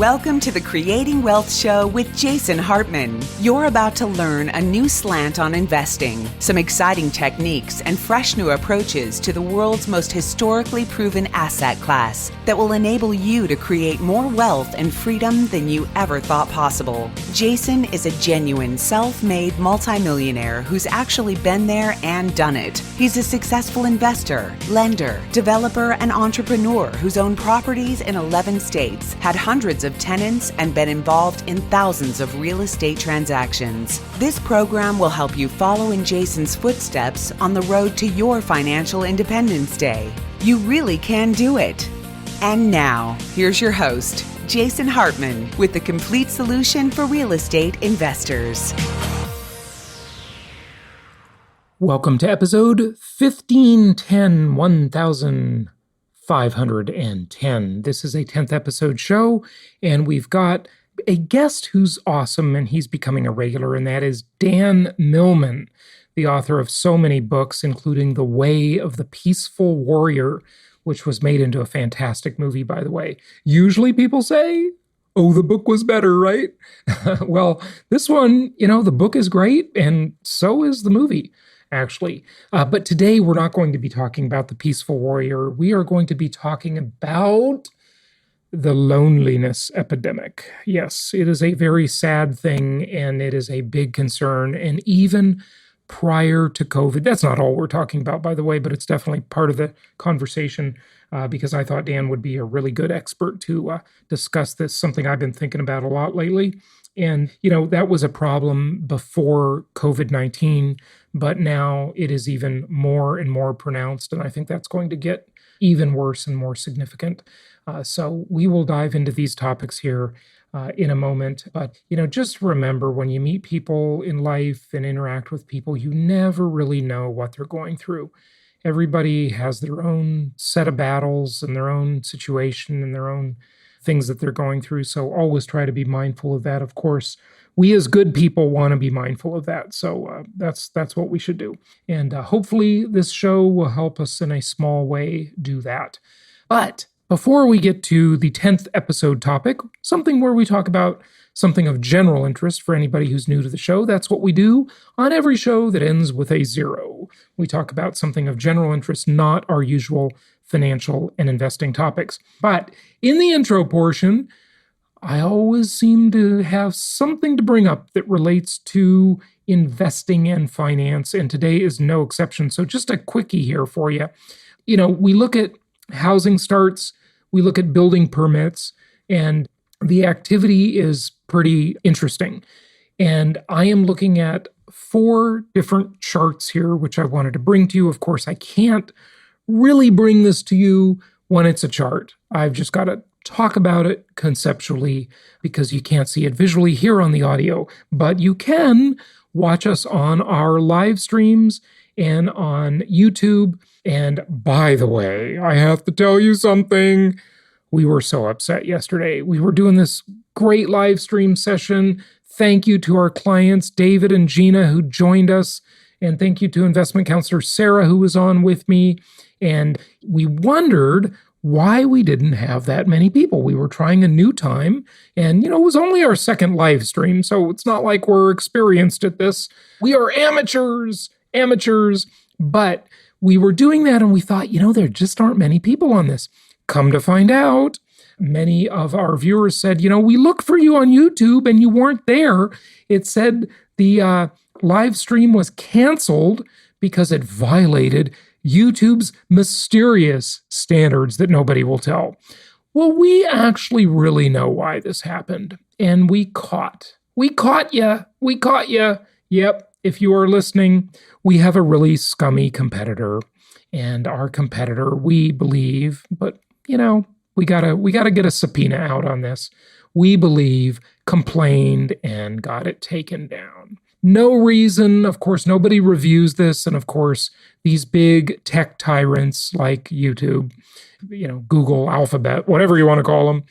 Welcome to the Creating Wealth Show with Jason Hartman. You're about to learn a new slant on investing, some exciting techniques, and fresh new approaches to the world's most historically proven asset class that will enable you to create more wealth and freedom than you ever thought possible. Jason is a genuine self-made multimillionaire who's actually been there and done it. He's a successful investor, lender, developer, and entrepreneur who's owned properties in 11 states, had hundreds of tenants, and been involved in thousands of real estate transactions. This program will help you follow in Jason's footsteps on the road to your financial independence day. You really can do it. And now, here's your host, Jason Hartman, with the complete solution for real estate investors. Welcome to episode 1510. This is a 10th episode show, and we've got a guest who's awesome, and he's becoming a regular, and that is Dan Millman, the author of so many books, including The Way of the Peaceful Warrior, which was made into a fantastic movie, by the way. Usually people say, oh, the book was better, right? Well, this one, the book is great, and so is the movie, actually. But today we're not going to be talking about the Peaceful Warrior. We are going to be talking about the loneliness epidemic. Yes, it is a very sad thing, and it is a big concern. And even prior to COVID, that's not all we're talking about, by the way, but it's definitely part of the conversation because I thought Dan would be a really good expert to discuss this, something I've been thinking about a lot lately. And, that was a problem before COVID-19, but now it is even more and more pronounced. And I think that's going to get even worse and more significant. So we will dive into these topics here in a moment. But, just remember, when you meet people in life and interact with people, you never really know what they're going through. Everybody has their own set of battles and their own situation and their own things that they're going through. So always try to be mindful of that. Of course, we as good people want to be mindful of that. So that's what we should do. And hopefully this show will help us in a small way do that. But before we get to the 10th episode topic, something where we talk about something of general interest for anybody who's new to the show, that's what we do on every show that ends with a 0. We talk about something of general interest, not our usual financial and investing topics. But in the intro portion, I always seem to have something to bring up that relates to investing and finance, and today is no exception. So just a quickie here for you. We look at housing starts, we look at building permits, and the activity is pretty interesting. And I am looking at 4 different charts here, which I wanted to bring to you. Of course, I can't really bring this to you when it's a chart. I've just got to talk about it conceptually because you can't see it visually here on the audio, but you can watch us on our live streams and on YouTube. And by the way, I have to tell you something. We were so upset yesterday. We were doing this great live stream session. Thank you to our clients, David and Gina, who joined us. And thank you to investment counselor Sarah, who was on with me. And we wondered why we didn't have that many people. We were trying a new time. And, it was only our second live stream, so it's not like we're experienced at this. We are amateurs. But we were doing that, and we thought, there just aren't many people on this. Come to find out, many of our viewers said, we looked for you on YouTube and you weren't there. It said the live stream was canceled because it violated YouTube's mysterious standards that nobody will tell. Well, we actually really know why this happened. And we caught you. Yep. If you are listening, we have a really scummy competitor. And our competitor, we believe, but we gotta get a subpoena out on this. We believe complained and got it taken down. No reason, of course, nobody reviews this. And of course, these big tech tyrants like YouTube, Google, Alphabet, whatever you want to call them,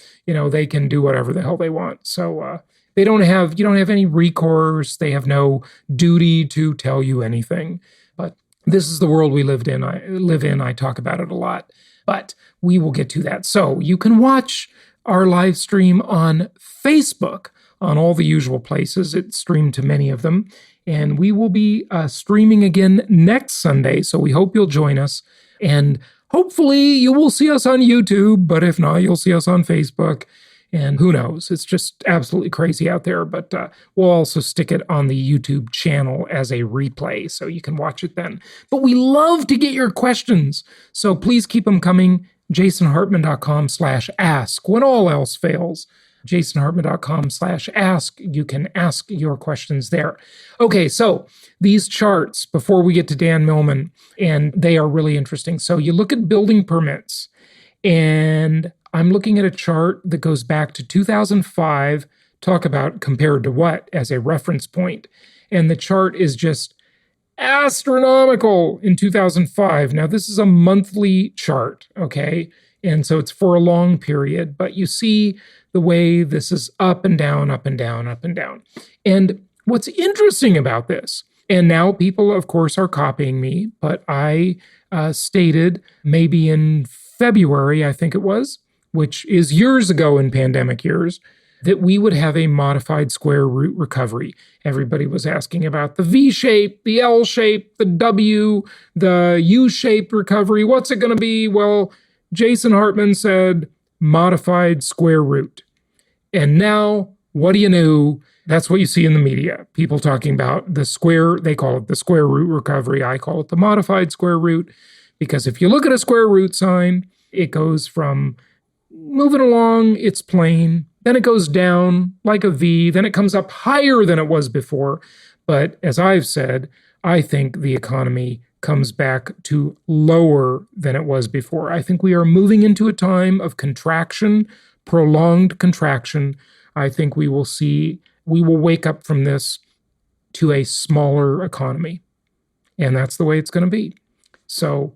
they can do whatever the hell they want. So you don't have any recourse. They have no duty to tell you anything. But this is the world we live in. I talk about it a lot. But we will get to that. So you can watch our live stream on Facebook, on all the usual places. It's streamed to many of them. And we will be streaming again next Sunday, so we hope you'll join us. And hopefully you will see us on YouTube, but if not, you'll see us on Facebook. And who knows? It's just absolutely crazy out there. But we'll also stick it on the YouTube channel as a replay, so you can watch it then. But we love to get your questions, so please keep them coming. jasonhartman.com/ask. When all else fails, jasonhartman.com/ask. You can ask your questions there. Okay, so these charts, before we get to Dan Millman, and they are really interesting. So you look at building permits, and I'm looking at a chart that goes back to 2005, talk about compared to what as a reference point. And the chart is just astronomical in 2005. Now, this is a monthly chart, okay? And so it's for a long period, but you see the way this is up and down, up and down, up and down. And what's interesting about this, and now people, of course, are copying me, but I stated maybe in February, I think it was, which is years ago in pandemic years, that we would have a modified square root recovery. Everybody was asking about the V shape, the L shape, the W, the U-shaped recovery. What's it going to be? Well, Jason Hartman said modified square root. And now, what do you know? That's what you see in the media. People talking about the square, they call it the square root recovery. I call it the modified square root, because if you look at a square root sign, it goes from moving along, it's plane, then it goes down like a V, then it comes up higher than it was before. But as I've said, I think the economy comes back to lower than it was before. I think we are moving into a time of contraction, prolonged contraction. I think we will wake up from this to a smaller economy. And that's the way it's going to be. So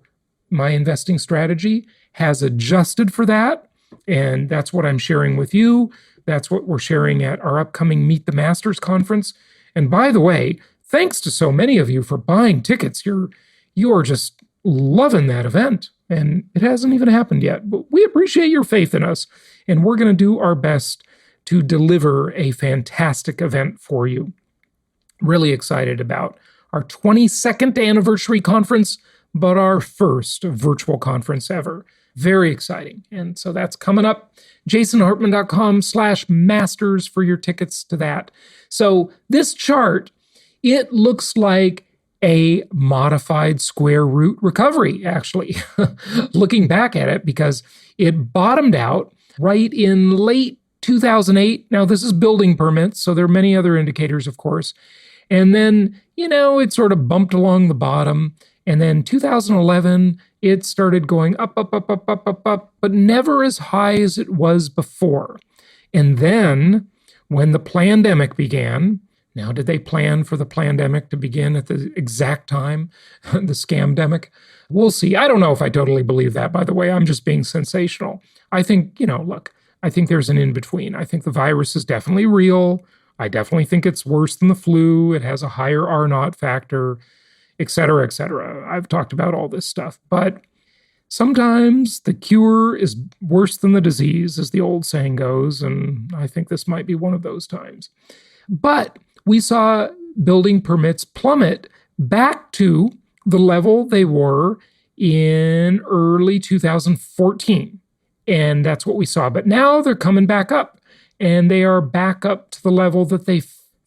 my investing strategy has adjusted for that. And that's what I'm sharing with you. That's what we're sharing at our upcoming Meet the Masters conference. And by the way, thanks to so many of you for buying tickets. You are just loving that event. And it hasn't even happened yet. But we appreciate your faith in us. And we're going to do our best to deliver a fantastic event for you. Really excited about our 22nd anniversary conference, but our first virtual conference ever. Very exciting. And so that's coming up. jasonhartman.com/masters for your tickets to that. So this chart, it looks like a modified square root recovery, actually, looking back at it, because it bottomed out right in late 2008. Now, this is building permits, so there are many other indicators, of course. And then, it sort of bumped along the bottom. And then 2011, it started going up, but never as high as it was before. And then when the pandemic began, now did they plan for the pandemic to begin at the exact time, the scamdemic? We'll see. I don't know if I totally believe that, by the way. I'm just being sensational. I think, look, I think there's an in-between. I think the virus is definitely real. I definitely think it's worse than the flu. It has a higher R-naught factor, et cetera, et cetera. I've talked about all this stuff, but sometimes the cure is worse than the disease, as the old saying goes, and I think this might be one of those times. But we saw building permits plummet back to the level they were in early 2014, and that's what we saw. But now they're coming back up, and they are back up to the level that they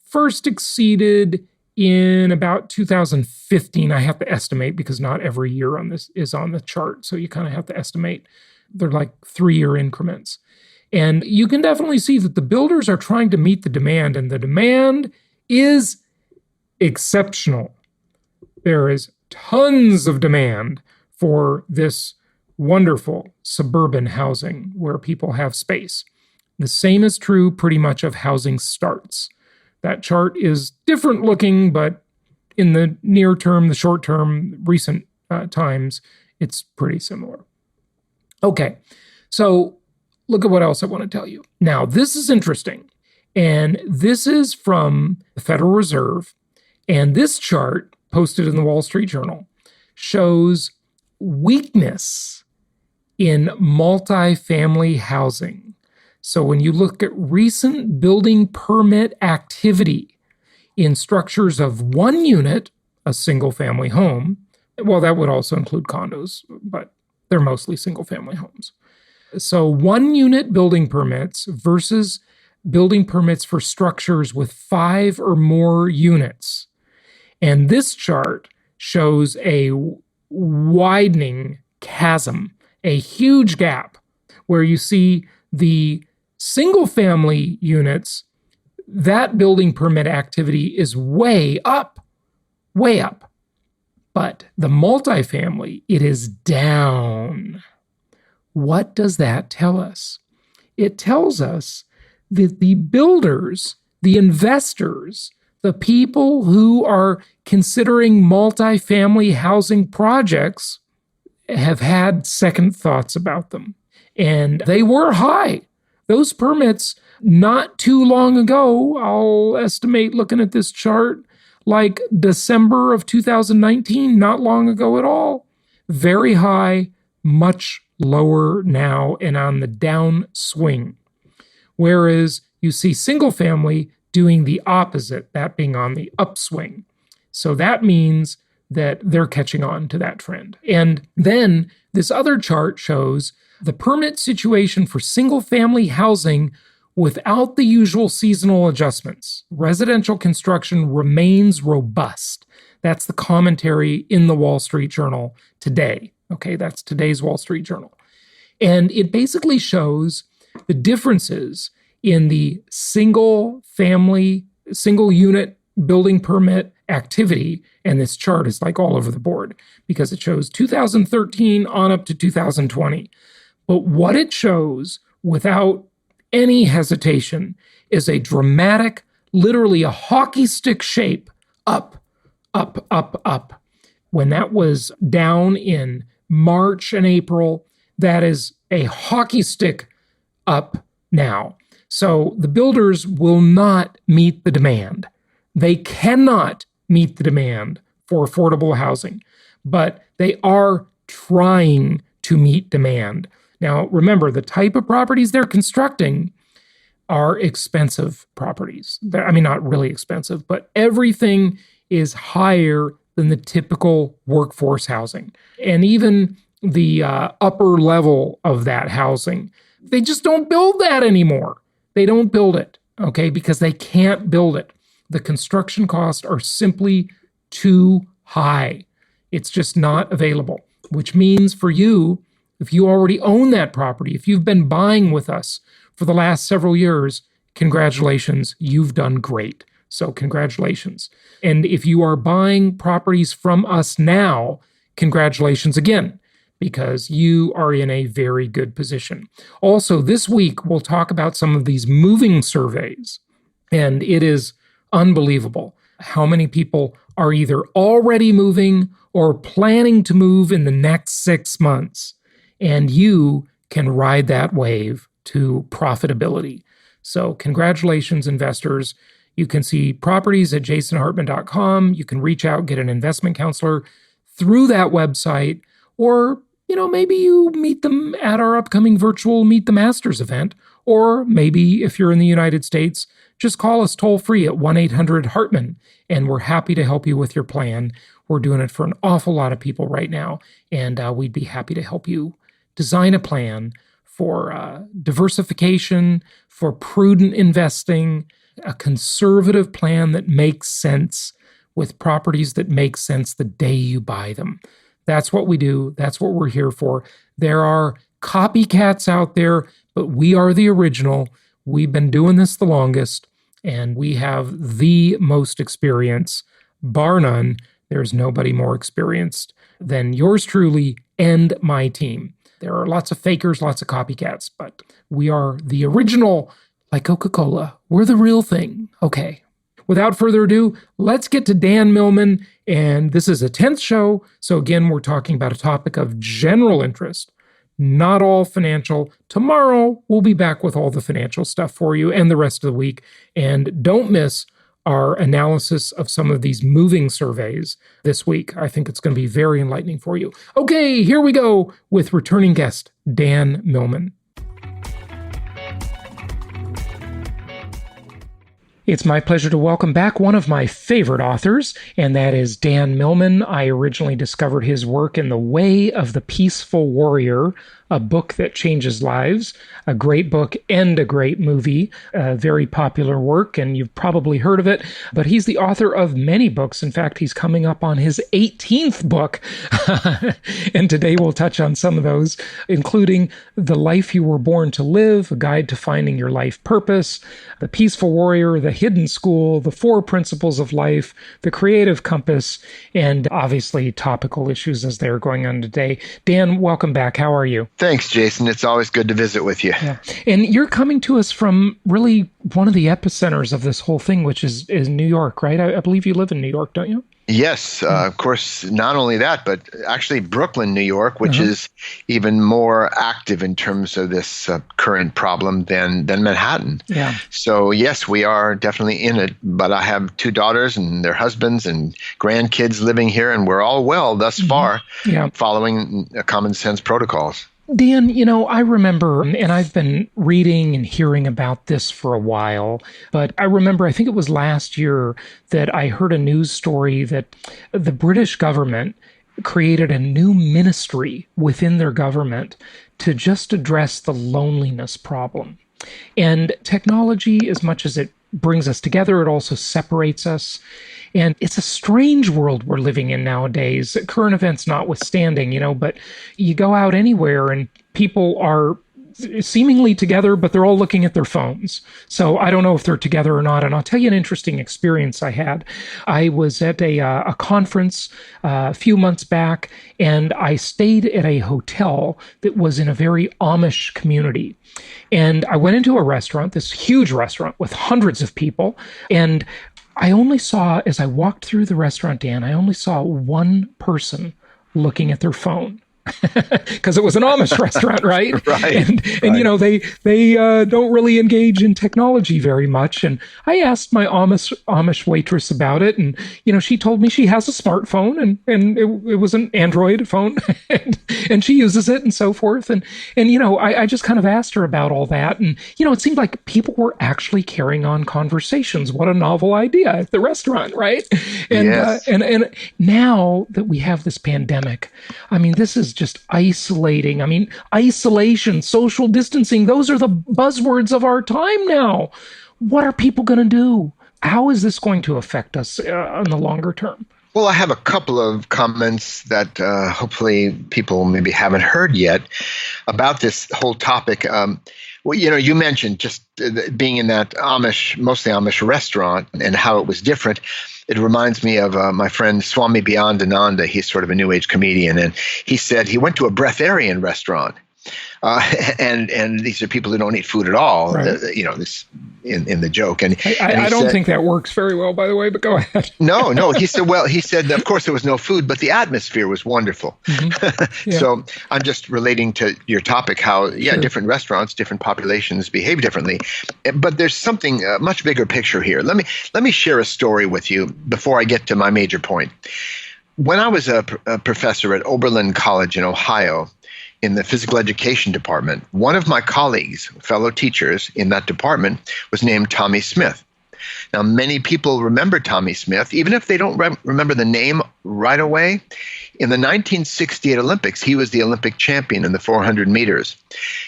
first exceeded in about 2015. I have to estimate, because not every year on this is on the chart. So you kind of have to estimate. They're like 3-year increments. And you can definitely see that the builders are trying to meet the demand, and the demand is exceptional. There is tons of demand for this wonderful suburban housing where people have space. The same is true pretty much of housing starts. That chart is different looking, but in the near term, the short term, recent times, it's pretty similar. Okay, so look at what else I want to tell you. Now, this is interesting, and this is from the Federal Reserve, and this chart, posted in the Wall Street Journal, shows weakness in multifamily housing. So when you look at recent building permit activity in structures of one unit, a single family home, well, that would also include condos, but they're mostly single family homes. So one unit building permits versus building permits for structures with 5 or more units. And this chart shows a widening chasm, a huge gap, where you see the single family units, that building permit activity is way up. But the multifamily, it is down. What does that tell us? It tells us that the builders, the investors, the people who are considering multifamily housing projects have had second thoughts about them. And they were high. Those permits, not too long ago, I'll estimate looking at this chart, like December of 2019, not long ago at all. Very high, much lower now and on the downswing. Whereas you see single family doing the opposite, that being on the upswing. So that means that they're catching on to that trend. And then this other chart shows the permit situation for single family housing without the usual seasonal adjustments. Residential construction remains robust. That's the commentary in the Wall Street Journal today. Okay, that's today's Wall Street Journal. And it basically shows the differences in the single unit building permit activity. And this chart is like all over the board because it shows 2013 on up to 2020. But what it shows without any hesitation is a dramatic, literally a hockey stick shape, up, up, up, up. When that was down in March and April, that is a hockey stick up now. So the builders will not meet the demand. They cannot meet the demand for affordable housing, but they are trying to meet demand. Now, remember, the type of properties they're constructing are expensive properties. I mean, not really expensive, but everything is higher than the typical workforce housing. And even the upper level of that housing, they just don't build that anymore. They don't build it, okay, because they can't build it. The construction costs are simply too high. It's just not available, which means for you, if you already own that property, if you've been buying with us for the last several years, congratulations, you've done great. So congratulations. And if you are buying properties from us now, congratulations again, because you are in a very good position. Also, this week, we'll talk about some of these moving surveys. And it is unbelievable how many people are either already moving or planning to move in the next 6 months. And you can ride that wave to profitability. So congratulations, investors. You can see properties at jasonhartman.com. You can reach out, get an investment counselor through that website, or maybe you meet them at our upcoming virtual Meet the Masters event, or maybe if you're in the United States, just call us toll free at 1-800-HARTMAN, and we're happy to help you with your plan. We're doing it for an awful lot of people right now, and we'd be happy to help you design a plan for diversification, for prudent investing, a conservative plan that makes sense with properties that make sense the day you buy them. That's what we do. That's what we're here for. There are copycats out there, but we are the original. We've been doing this the longest, and we have the most experience, bar none. There's nobody more experienced than yours truly and my team. There are lots of fakers, lots of copycats, but we are the original, like Coca-Cola. We're the real thing. Okay. Without further ado, let's get to Dan Millman, and this is a 10th show, so again, we're talking about a topic of general interest, not all financial. Tomorrow, we'll be back with all the financial stuff for you and the rest of the week, and don't miss our analysis of some of these moving surveys this week. I think it's going to be very enlightening for you. Okay, here we go with returning guest, Dan Millman. It's my pleasure to welcome back one of my favorite authors, and that is Dan Millman. I originally discovered his work in The Way of the Peaceful Warrior, a book that changes lives, a great book and a great movie, a very popular work, and you've probably heard of it. But he's the author of many books. In fact, he's coming up on his 18th book. And today we'll touch on some of those, including The Life You Were Born to Live, A Guide to Finding Your Life Purpose, The Peaceful Warrior, The Hidden School, The Four Principles of Life, The Creative Compass, and obviously topical issues as they're going on today. Dan, welcome back. How are you? Thanks, Jason. It's always good to visit with you. Yeah. And you're coming to us from really one of the epicenters of this whole thing, which is New York, right? I believe you live in New York, don't you? Yes, of course, not only that, but actually Brooklyn, New York, which is even more active in terms of this current problem than Manhattan. Yeah. So yes, we are definitely in it, but I have two daughters and their husbands and grandkids living here, and we're all well thus far, following common sense protocols. Dan, I remember, and I've been reading and hearing about this for a while, but I remember, I think it was last year that I heard a news story that the British government created a new ministry within their government to just address the loneliness problem. And technology, as much as it brings us together, it also separates us. And it's a strange world we're living in nowadays, current events notwithstanding, but you go out anywhere and people are seemingly together, but they're all looking at their phones. So I don't know if they're together or not. And I'll tell you an interesting experience I had. I was at a conference a few months back, and I stayed at a hotel that was in a very Amish community. And I went into a restaurant, this huge restaurant with hundreds of people, and I only saw, as I walked through the restaurant, Dan, I only saw one person looking at their phone. Because it was an Amish restaurant, right? Right. And they don't really engage in technology very much. And I asked my Amish waitress about it, and she told me she has a smartphone, and it was an Android phone, and she uses it and so forth. And I just kind of asked her about all that, and it seemed like people were actually carrying on conversations. What a novel idea at the restaurant, right? And yes. And now that we have this pandemic, I mean, this is just isolating. I mean, isolation, social distancing, those are the buzzwords of our time now. What are people going to do? How is this going to affect us in the longer term? Well, I have a couple of comments that hopefully people maybe haven't heard yet about this whole topic. Well, you mentioned just being in that mostly Amish restaurant and how it was different. It reminds me of my friend Swami Beyondananda. He's sort of a New Age comedian, and he said he went to a breatharian restaurant. And these are people who don't eat food at all, right. This in the joke. And I don't think that works very well, by the way, but go ahead. No. He said, of course there was no food, but the atmosphere was wonderful. Mm-hmm. Yeah. So I'm just relating to your topic, how, sure. Different restaurants, different populations behave differently. But there's something, a much bigger picture here. Let me share a story with you before I get to my major point. When I was a professor at Oberlin College in Ohio, in the physical education department, one of my colleagues, fellow teachers in that department, was named Tommy Smith. Now, many people remember Tommy Smith, even if they don't remember the name right away. In the 1968 Olympics, he was the Olympic champion in the 400 meters.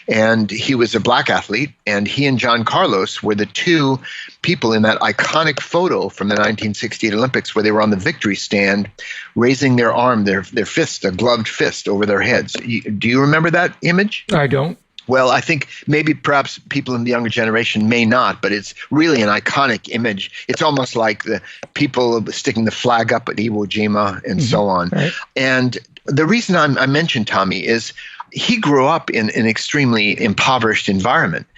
And he was a black athlete, and he and John Carlos were the two people in that iconic photo from the 1968 Olympics where they were on the victory stand, raising their arm, their fist, a gloved fist over their heads. Do you remember that image? I don't. Well, I think perhaps people in the younger generation may not, but it's really an iconic image. It's almost like the people sticking the flag up at Iwo Jima and so on. Right. And the reason I mentioned Tommy is he grew up in an extremely impoverished environment.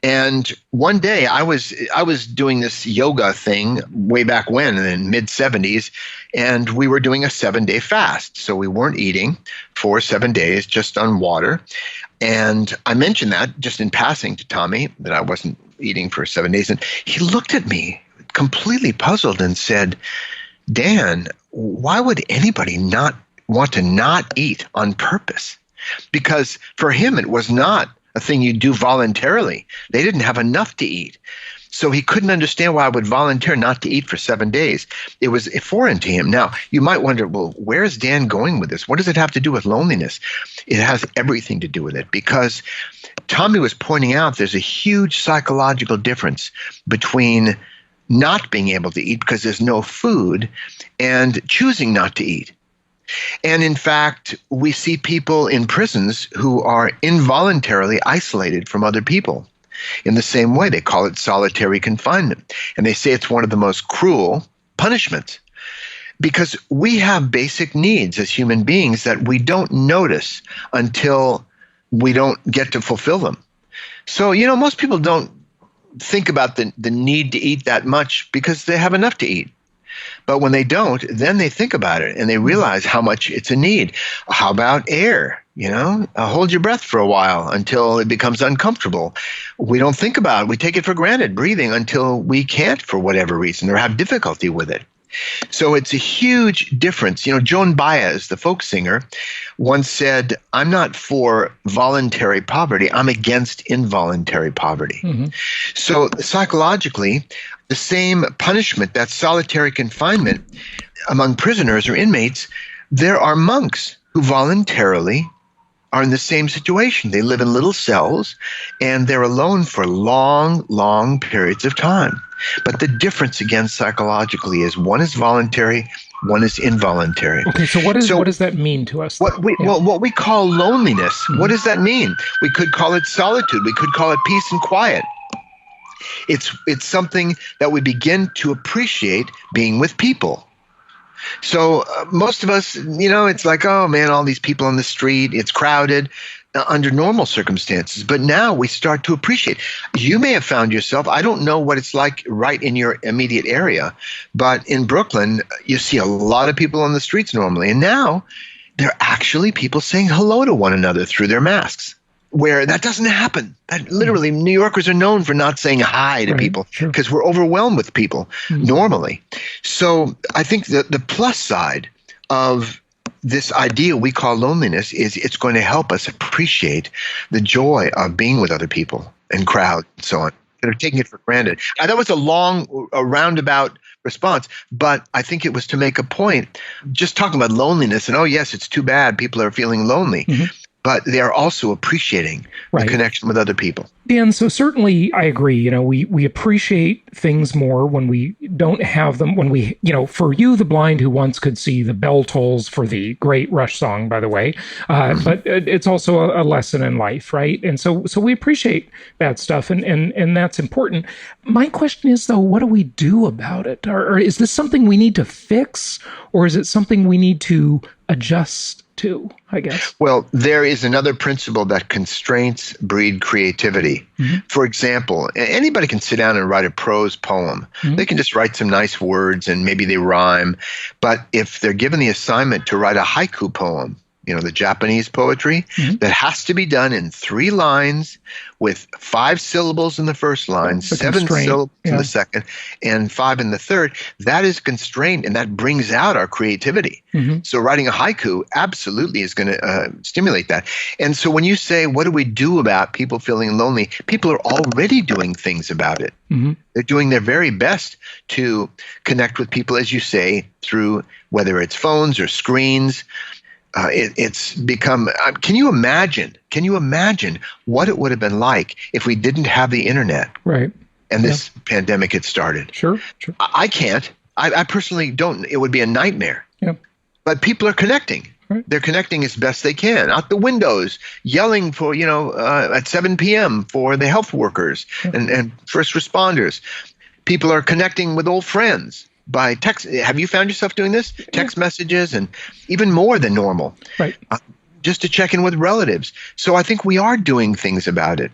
And one day I was doing this yoga thing way back when in the mid-70s, and we were doing a 7-day fast. So we weren't eating for 7 days, just on water. And I mentioned that just in passing to Tommy, that I wasn't eating for 7 days. And he looked at me completely puzzled and said, Dan, why would anybody not want to not eat on purpose? Because for him, it was not a thing you do voluntarily. They didn't have enough to eat. So he couldn't understand why I would volunteer not to eat for 7 days. It was foreign to him. Now, you might wonder, well, where is Dan going with this? What does it have to do with loneliness? It has everything to do with it, because Tommy was pointing out there's a huge psychological difference between not being able to eat because there's no food and choosing not to eat. And in fact, we see people in prisons who are involuntarily isolated from other people. In the same way, they call it solitary confinement. And they say it's one of the most cruel punishments, because we have basic needs as human beings that we don't notice until we don't get to fulfill them. So, most people don't think about the need to eat that much because they have enough to eat. But when they don't, then they think about it and they realize how much it's a need. How about air? Hold your breath for a while until it becomes uncomfortable. We don't think about it. We take it for granted, breathing, until we can't for whatever reason or have difficulty with it. So it's a huge difference. Joan Baez, the folk singer, once said, "I'm not for voluntary poverty. I'm against involuntary poverty." Mm-hmm. So psychologically, the same punishment, that solitary confinement among prisoners or inmates, there are monks who voluntarily are in the same situation. They live in little cells and they're alone for long, long periods of time. But the difference, again, psychologically, is one is voluntary, one is involuntary. Okay, so what does that mean to us? What we call loneliness, mm-hmm. What does that mean? We could call it solitude. We could call it peace and quiet. It's something that we begin to appreciate being with people. So most of us, it's like, oh man, all these people on the street, it's crowded under normal circumstances. But now we start to appreciate. You may have found yourself, I don't know what it's like right in your immediate area, but in Brooklyn, you see a lot of people on the streets normally. And now there are actually people saying hello to one another through their masks, where that doesn't happen. That literally, New Yorkers are known for not saying hi to people because we're overwhelmed with people normally. So I think that the plus side of this idea we call loneliness is it's going to help us appreciate the joy of being with other people and crowds and so on, that are taking it for granted. That was a roundabout response, but I think it was to make a point, just talking about loneliness and, oh yes, it's too bad people are feeling lonely. Mm-hmm. But they are also appreciating the connection with other people. Dan, so certainly I agree. We appreciate things more when we don't have them. When we, for you, the blind who once could see the bell tolls for the great Rush song, by the way, but it's also a lesson in life, right? And so we appreciate that stuff, and that's important. My question is, though, what do we do about it? Or is this something we need to fix, or is it something we need to adjust to, I guess? Well, there is another principle that constraints breed creativity. Mm-hmm. For example, anybody can sit down and write a prose poem. Mm-hmm. They can just write some nice words and maybe they rhyme. But if they're given the assignment to write a haiku poem, the Japanese poetry, that has to be done in 3 lines with 5 syllables in the first line, 7 syllables in the second, and 5 in the third, that is constrained and that brings out our creativity. Mm-hmm. So writing a haiku absolutely is going to stimulate that. And so when you say, what do we do about people feeling lonely? People are already doing things about it. Mm-hmm. They're doing their very best to connect with people, as you say, through whether it's phones or screens. It's become, can you imagine what it would have been like if we didn't have the internet? Right. And this pandemic had started. Sure. I can't. I personally don't. It would be a nightmare. Yeah. But people are connecting. Right. They're connecting as best they can out the windows, yelling for, at 7 p.m. for the health workers and first responders. People are connecting with old friends by text. Have you found yourself doing this? Text messages and even more than normal. Right. Just to check in with relatives. So I think we are doing things about it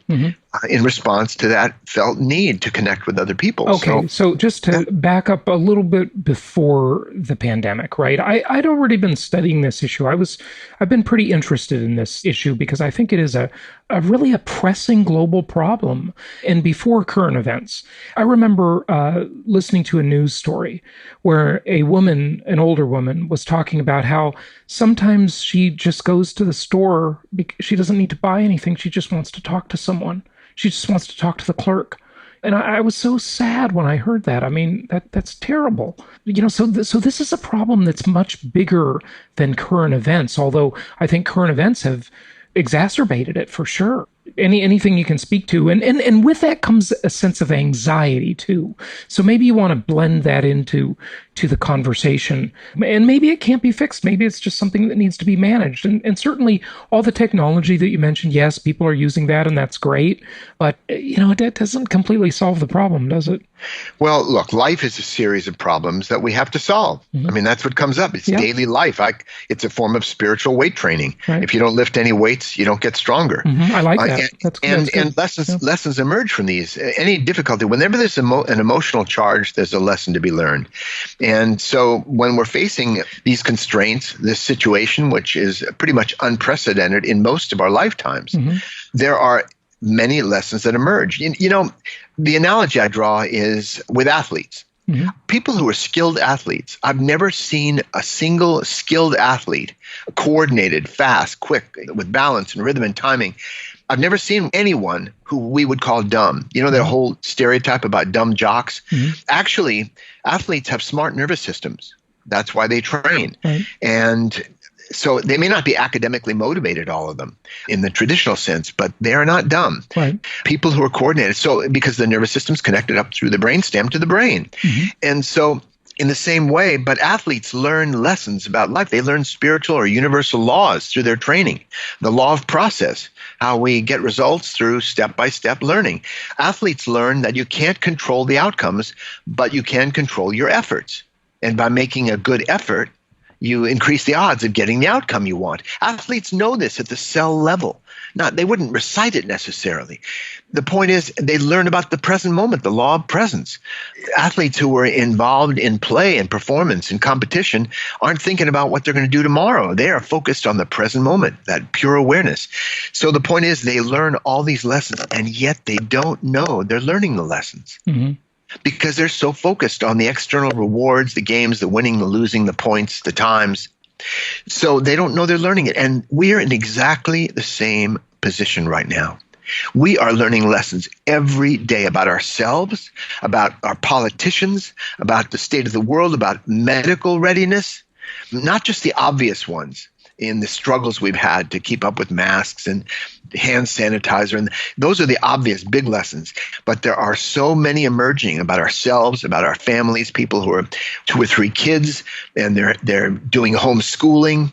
in response to that felt need to connect with other people. Okay, so just to back up a little bit before the pandemic, right? I'd already been studying this issue. I've been pretty interested in this issue because I think it is a really a pressing global problem. And before current events, I remember listening to a news story where a woman, an older woman, was talking about how sometimes she just goes to the store because she doesn't need to buy anything. She just wants to talk to someone. She just wants to talk to the clerk. And I was so sad when I heard that. I mean, that's terrible. So this is a problem that's much bigger than current events, although I think current events have exacerbated it for sure. Anything you can speak to. And with that comes a sense of anxiety too. So maybe you want to blend that into the conversation. And maybe it can't be fixed. Maybe it's just something that needs to be managed. And certainly all the technology that you mentioned, yes, people are using that and that's great. But, that doesn't completely solve the problem, does it? Well, look, life is a series of problems that we have to solve. I mean, that's what comes up. It's daily life. It's a form of spiritual weight training. Right. If you don't lift any weights, you don't get stronger. I like that. And lessons emerge from these. Any difficulty, whenever there's an emotional charge, there's a lesson to be learned. And so when we're facing these constraints, this situation, which is pretty much unprecedented in most of our lifetimes, there are many lessons that emerge. The analogy I draw is with athletes. People who are skilled athletes, I've never seen a single skilled athlete, coordinated, fast, quick, with balance and rhythm and timing. I've never seen anyone who we would call dumb. That whole stereotype about dumb jocks. Actually, athletes have smart nervous systems. That's why they train. And so they may not be academically motivated, all of them, in the traditional sense, but they are not dumb. People who are coordinated. So because the nervous system's connected up through the brainstem to the brain. And so in the same way, but athletes learn lessons about life. They learn spiritual or universal laws through their training. The law of process, how we get results through step-by-step learning. Athletes learn that you can't control the outcomes, but you can control your efforts. And by making a good effort, you increase the odds of getting the outcome you want. Athletes know this at the cell level. They wouldn't recite it necessarily. The point is they learn about the present moment, the law of presence. Athletes who are involved in play and performance and competition aren't thinking about what they're going to do tomorrow. They are focused on the present moment, that pure awareness. So the point is they learn all these lessons, and yet they don't know they're learning the lessons. Because they're so focused on the external rewards, the games, the winning, the losing, the points, the times. So they don't know they're learning it. And we're in exactly the same position right now. We are learning lessons every day about ourselves, about our politicians, about the state of the world, about medical readiness, not just the obvious ones in the struggles we've had to keep up with masks and hand sanitizer. And those are the obvious big lessons. But there are so many emerging about ourselves, about our families, people who are 2 or 3 kids, and they're doing homeschooling.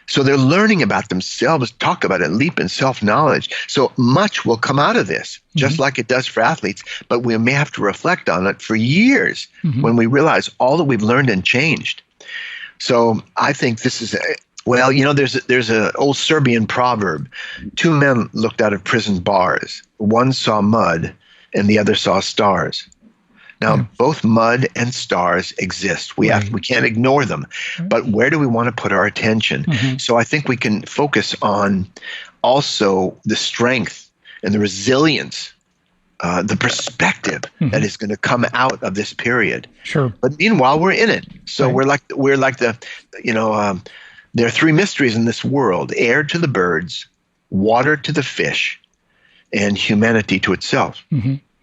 So they're learning about themselves, talk about it, leap in self-knowledge. So much will come out of this, just like it does for athletes, but we may have to reflect on it for years when we realize all that we've learned and changed. So I think this is there's an old Serbian proverb. 2 men looked out of prison bars. One saw mud and the other saw stars. Now, both mud and stars exist. We can't ignore them. But where do we want to put our attention? So I think we can focus on also the strength and the resilience, the perspective that is going to come out of this period. But meanwhile, we're in it. So we're like the there are 3 mysteries in this world: air to the birds, water to the fish, and humanity to itself.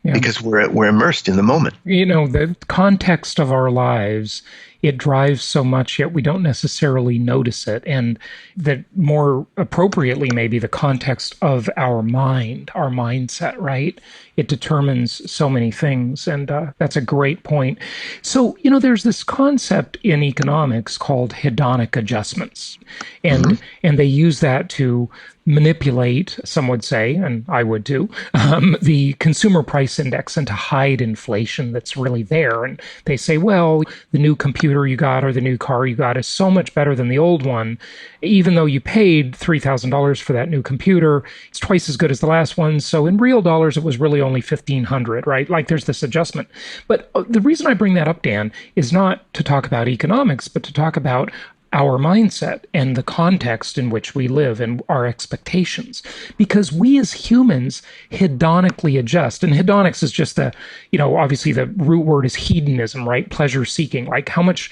Because we're immersed in the moment. The context of our lives, it drives so much, yet we don't necessarily notice it. And that more appropriately, maybe the context of our mind, our mindset, right? It determines so many things. And that's a great point. So, there's this concept in economics called hedonic adjustments. And they use that to manipulate, some would say, and I would too, the consumer price index and to hide inflation that's really there. And they say, well, the new computer you got or the new car you got is so much better than the old one. Even though you paid $3,000 for that new computer, it's twice as good as the last one. So in real dollars, it was really only $1,500, right? Like there's this adjustment. But the reason I bring that up, Dan, is not to talk about economics, but to talk about our mindset and the context in which we live and our expectations. Because we as humans hedonically adjust. And hedonics is just obviously the root word is hedonism, right? Pleasure seeking. Like how much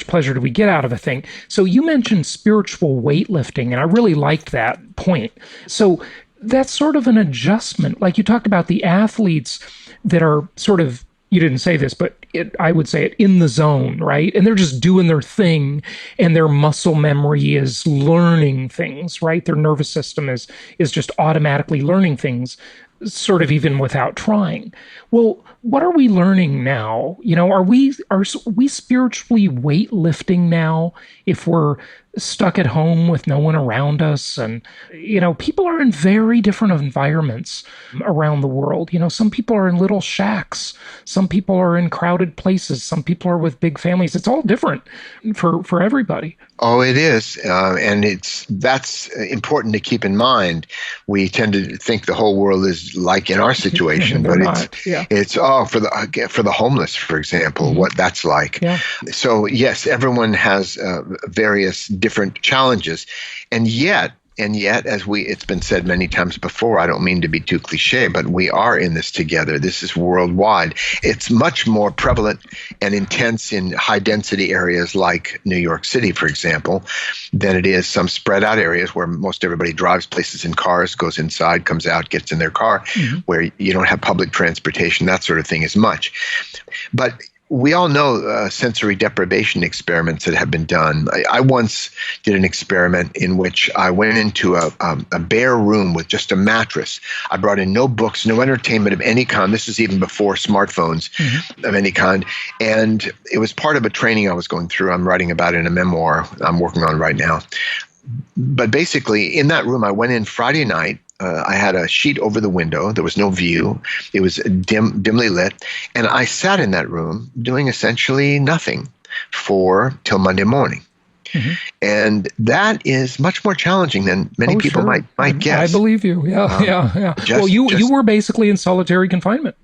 pleasure do we get out of a thing? So you mentioned spiritual weightlifting, and I really liked that point. So that's sort of an adjustment. Like you talked about the athletes that are sort of, you didn't say this, but I would say it, in the zone, right? And they're just doing their thing, and their muscle memory is learning things, right? Their nervous system is just automatically learning things, sort of even without trying. Well, what are we learning now? Are we spiritually weightlifting now if we're stuck at home with no one around us? And, people are in very different environments around the world. Some people are in little shacks. Some people are in crowded places. Some people are with big families. It's all different for everybody. Oh, it is. And that's important to keep in mind. We tend to think the whole world is like in our situation, but it's for the homeless, for example, what that's like. Yeah. So yes, everyone has various different challenges, and yet, as it's been said many times before, I don't mean to be too cliche, but we are in this together. This is worldwide. It's much more prevalent and intense in high-density areas like New York City, for example, than it is some spread-out areas where most everybody drives places in cars, goes inside, comes out, gets in their car, where you don't have public transportation, that sort of thing as much. But we all know sensory deprivation experiments that have been done. I once did an experiment in which I went into a bare room with just a mattress. I brought in no books, no entertainment of any kind. This is even before smartphones of any kind. And it was part of a training I was going through. I'm writing about it in a memoir I'm working on right now. But basically, in that room, I went in Friday night. I had a sheet over the window. There was no view. It was dimly lit. And I sat in that room doing essentially nothing till Monday morning. And that is much more challenging than many people might guess. I believe you. Yeah. Well, you were basically in solitary confinement.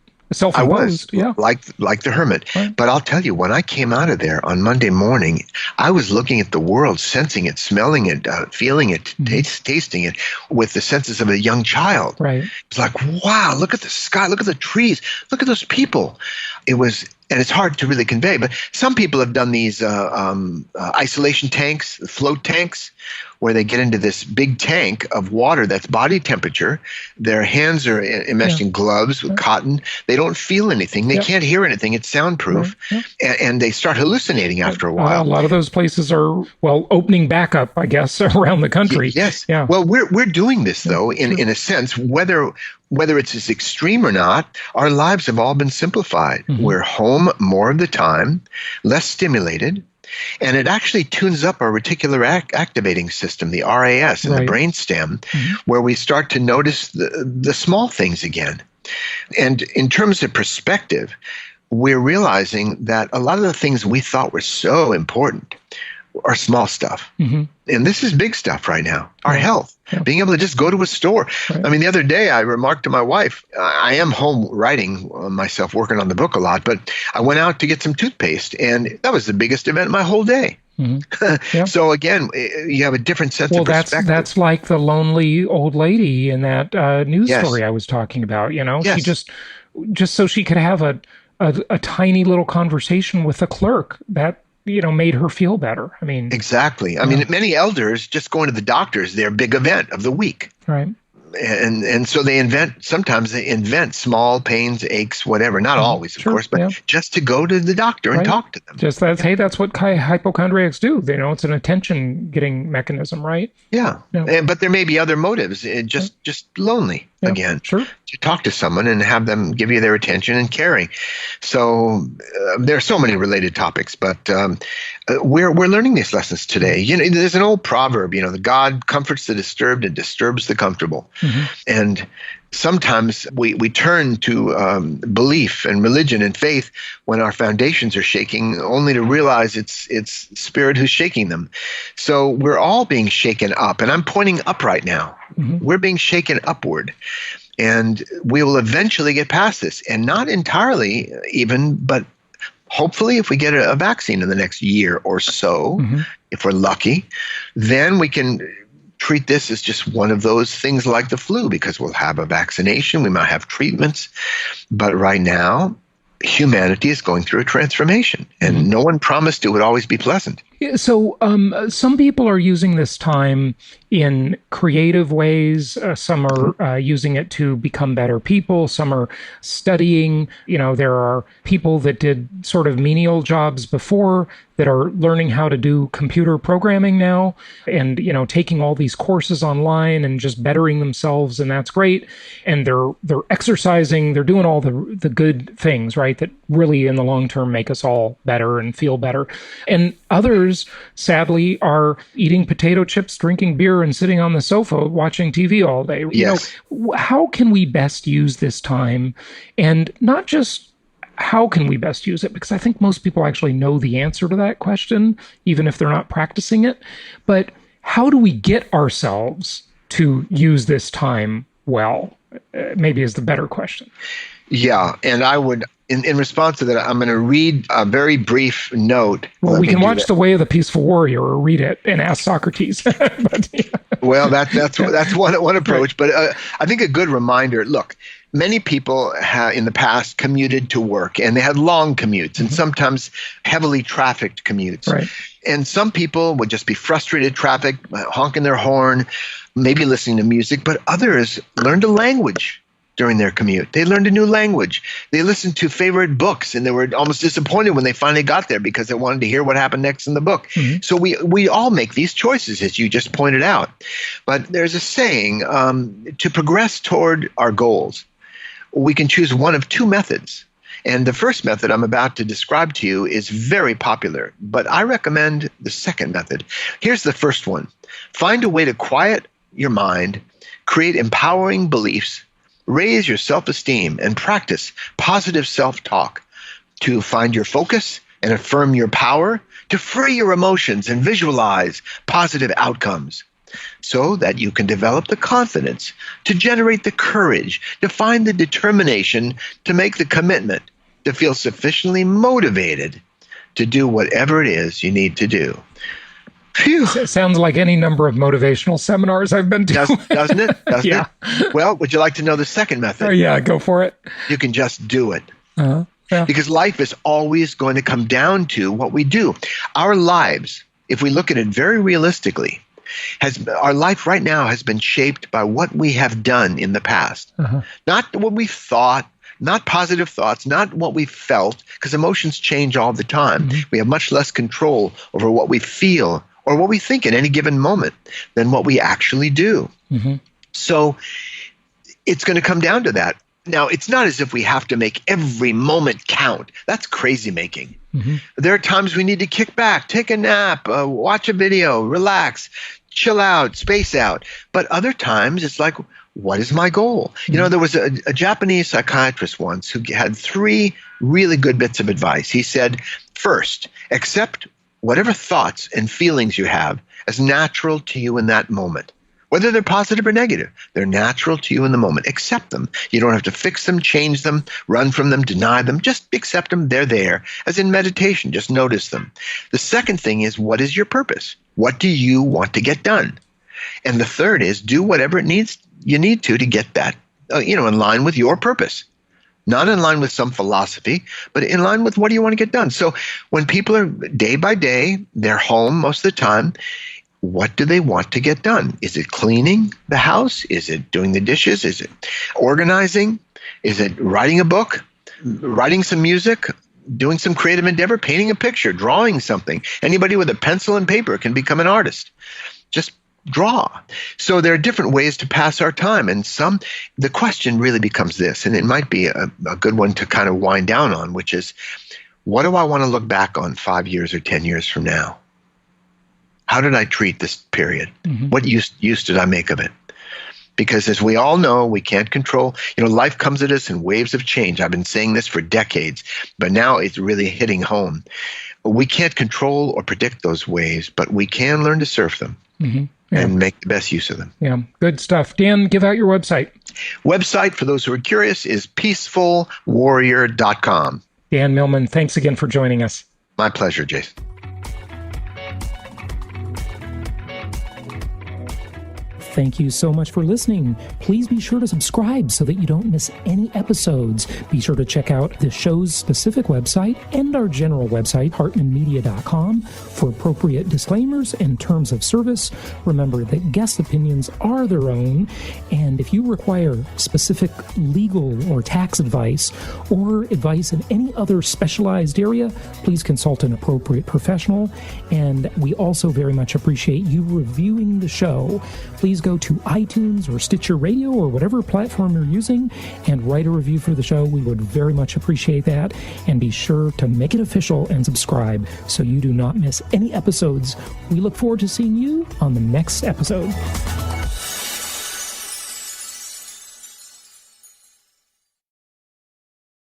I was, like the hermit. Right. But I'll tell you, when I came out of there on Monday morning, I was looking at the world, sensing it, smelling it, feeling it, tasting it with the senses of a young child. Right. It's like, wow, look at the sky, look at the trees, look at those people. And it's hard to really convey, but some people have done these isolation tanks, float tanks, where they get into this big tank of water that's body temperature. Their hands are enmeshed in gloves with cotton. They don't feel anything. They can't hear anything. It's soundproof. And they start hallucinating after a while. A lot of those places are, opening back up, I guess, around the country. Yes. Yeah. Well, we're doing this, though, in a sense, whether it's as extreme or not, our lives have all been simplified. We're home more of the time, less stimulated, and it actually tunes up our reticular activating system, the RAS, in the brainstem, where we start to notice the small things again. And in terms of perspective, we're realizing that a lot of the things we thought were so important are small stuff. And this is big stuff right now, our health. Being able to just go to a store. Right. I mean, the other day I remarked to my wife, I am home writing myself, working on the book a lot, but I went out to get some toothpaste, and that was the biggest event of my whole day. So again, you have a different sense of perspective. That's like the lonely old lady in that news story I was talking about. She just so she could have a tiny little conversation with a clerk that made her feel better. I mean, exactly. I mean, many elders just going to the doctor is their big event of the week. Right. And so sometimes they invent small pains, aches, whatever. Not always, of course, but just to go to the doctor and talk to them. That's what hypochondriacs do. It's an attention-getting mechanism, right? Yeah. But there may be other motives. Just lonely again. Sure. To talk to someone and have them give you their attention and caring. So there are so many related topics, but we're learning these lessons today. There's an old proverb. The God comforts the disturbed and disturbs the comfortable. And sometimes we turn to belief and religion and faith when our foundations are shaking, only to realize it's spirit who's shaking them. So we're all being shaken up, and I'm pointing up right now. We're being shaken upward, and we will eventually get past this, and not entirely even, but hopefully if we get a vaccine in the next year or so, if we're lucky, then we can treat this as just one of those things like the flu, because we'll have a vaccination, we might have treatments. But right now, humanity is going through a transformation, and no one promised it would always be pleasant. So some people are using this time in creative ways. Some are using it to become better people. Some are studying. There are people that did sort of menial jobs before that are learning how to do computer programming now and, taking all these courses online and just bettering themselves. And that's great. And they're exercising. They're doing all the good things, right, that really in the long term make us all better and feel better. And others, sadly, are eating potato chips, drinking beer, and sitting on the sofa watching TV all day. Yes. How can we best use this time? And not just how can we best use it? Because I think most people actually know the answer to that question, even if they're not practicing it. But how do we get ourselves to use this time well? Maybe is the better question. Yeah, and I would, in response to that, I'm going to read a very brief note. Well, we can watch The Way of the Peaceful Warrior or read it and ask Socrates. But, yeah. Well, that's one approach. But I think a good reminder, look, many people have in the past commuted to work, and they had long commutes and sometimes heavily trafficked commutes. Right. And some people would just be frustrated traffic, honking their horn, maybe listening to music, but others learned a language during their commute. They learned a new language. They listened to favorite books, and they were almost disappointed when they finally got there because they wanted to hear what happened next in the book. Mm-hmm. So we all make these choices, as you just pointed out. But there's a saying, to progress toward our goals, we can choose one of two methods. And the first method I'm about to describe to you is very popular, but I recommend the second method. Here's the first one. Find a way to quiet your mind, create empowering beliefs, raise your self-esteem, and practice positive self-talk to find your focus and affirm your power, to free your emotions and visualize positive outcomes so that you can develop the confidence to generate the courage, to find the determination, to make the commitment, to feel sufficiently motivated to do whatever it is you need to do. Phew. Sounds like any number of motivational seminars I've been to. Doesn't it? Yeah. Well, would you like to know the second method? Oh, yeah, go for it. You can just do it. Uh-huh. Yeah. Because life is always going to come down to what we do. Our lives, if we look at it very realistically, our life right now has been shaped by what we have done in the past. Uh-huh. Not what we thought, not positive thoughts, not what we felt, because emotions change all the time. Mm-hmm. We have much less control over what we feel or what we think at any given moment than what we actually do. Mm-hmm. So it's going to come down to that. Now, it's not as if we have to make every moment count. That's crazy making. Mm-hmm. There are times we need to kick back, take a nap, watch a video, relax, chill out, space out. But other times it's like, what is my goal? Mm-hmm. There was a Japanese psychiatrist once who had 3 really good bits of advice. He said, first, accept whatever thoughts and feelings you have as natural to you in that moment. Whether they're positive or negative, they're natural to you in the moment. Accept them. You don't have to fix them, change them, run from them, deny them. Just accept them. They're there. As in meditation, just notice them. The second thing is, what is your purpose? What do you want to get done? And the third is, do whatever you need to get that in line with your purpose. Not in line with some philosophy, but in line with what do you want to get done. So when people are day by day, they're home most of the time, what do they want to get done? Is it cleaning the house? Is it doing the dishes? Is it organizing? Is it writing a book, writing some music, doing some creative endeavor, painting a picture, drawing something? Anybody with a pencil and paper can become an artist. Just draw. So there are different ways to pass our time. And the question really becomes this, and it might be a good one to kind of wind down on, which is, what do I want to look back on 5 years or 10 years from now? How did I treat this period? Mm-hmm. What use did I make of it? Because as we all know, we can't control, life comes at us in waves of change. I've been saying this for decades, but now it's really hitting home. We can't control or predict those waves, but we can learn to surf them. Mm-hmm. Yeah. And make the best use of them. Yeah, good stuff. Dan, give out your website. Website, for those who are curious, is peacefulwarrior.com. Dan Millman, thanks again for joining us. My pleasure, Jason. Thank you so much for listening. Please be sure to subscribe so that you don't miss any episodes. Be sure to check out the show's specific website and our general website, hartmanmedia.com, for appropriate disclaimers and terms of service. Remember that guest opinions are their own, and if you require specific legal or tax advice or advice in any other specialized area, please consult an appropriate professional. And we also very much appreciate you reviewing the show. Please go to iTunes or Stitcher Radio or whatever platform you're using and write a review for the show. We would very much appreciate that. And be sure to make it official and subscribe so you do not miss any episodes. We look forward to seeing you on the next episode.